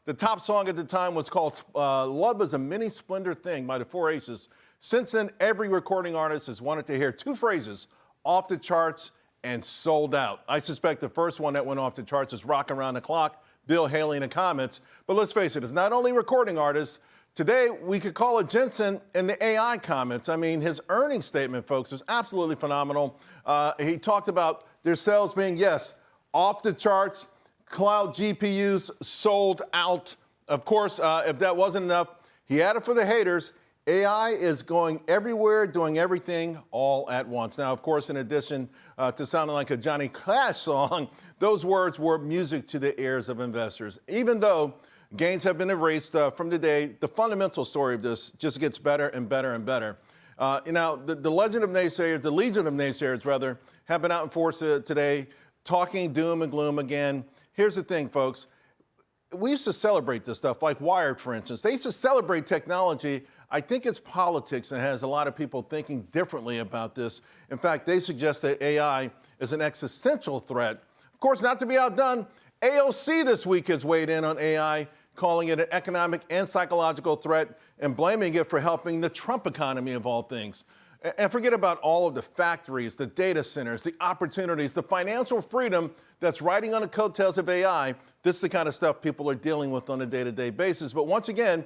The top song at the time was called Love is a Mini Splendor Thing by the Four Aces. Since then, every recording artist has wanted to hear two phrases, off the charts and sold out. I suspect the first one that went off the charts is Rockin' Around the Clock, Bill Haley in the comments. But let's face it, it's not only recording artists. Today, we could call it Jensen in the AI comments. I mean, his earnings statement, folks, was absolutely phenomenal. He talked about their sales being, yes, off the charts, cloud GPUs sold out. Of course, if that wasn't enough, he added for the haters, AI is going everywhere, doing everything all at once. Now, of course, in addition to sounding like a Johnny Cash song, those words were music to the ears of investors. Even though gains have been erased from today, the fundamental story of this just gets better and better and better. The legion of naysayers, the legion of naysayers, rather, have been out in force today, talking doom and gloom again. Here's the thing, folks. We used to celebrate this stuff, like Wired, for instance. They used to celebrate technology. I think it's politics that has a lot of people thinking differently about this. In fact, they suggest that AI is an existential threat. Of course, not to be outdone, AOC this week has weighed in on AI, calling it an economic and psychological threat and blaming it for helping the Trump economy of all things. And forget about all of the factories, the data centers, the opportunities, the financial freedom that's riding on the coattails of AI. This is the kind of stuff people are dealing with on a day-to-day basis. But once again,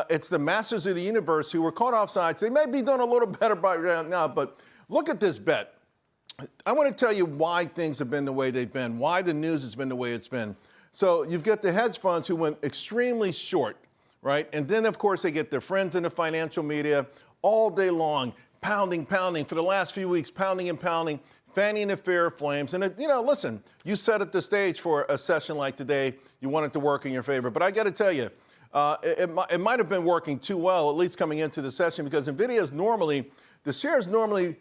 it's the masters of the universe who were caught off sides. They may be doing a little better by now, but look at this bet. I want to tell you why things have been the way they've been, why the news has been the way it's been. So you've got the hedge funds who went extremely short, right? And then, of course, they get their friends in the financial media all day long, pounding for the last few weeks, pounding and pounding, fanning the fear of flames. And, listen, you set up the stage for a session like today. You want it to work in your favor. But I got to tell you, it might have been working too well, at least coming into the session, because NVIDIA is normally, the shares normally,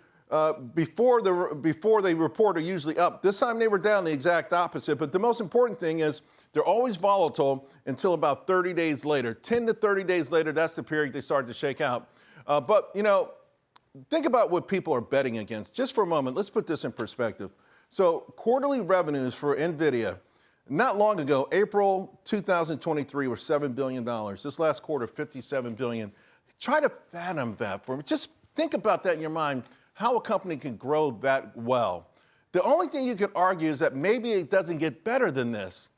before they report are usually up. This time they were down, the exact opposite. But the most important thing is they're always volatile until about 30 days later. 10 to 30 days later, that's the period they start to shake out. Think about what people are betting against. Just for a moment, let's put this in perspective. So quarterly revenues for NVIDIA, not long ago, April 2023, were $7 billion. This last quarter, $57 billion. Try to fathom that for me. Just think about that in your mind, how a company can grow that well. The only thing you could argue is that maybe it doesn't get better than this.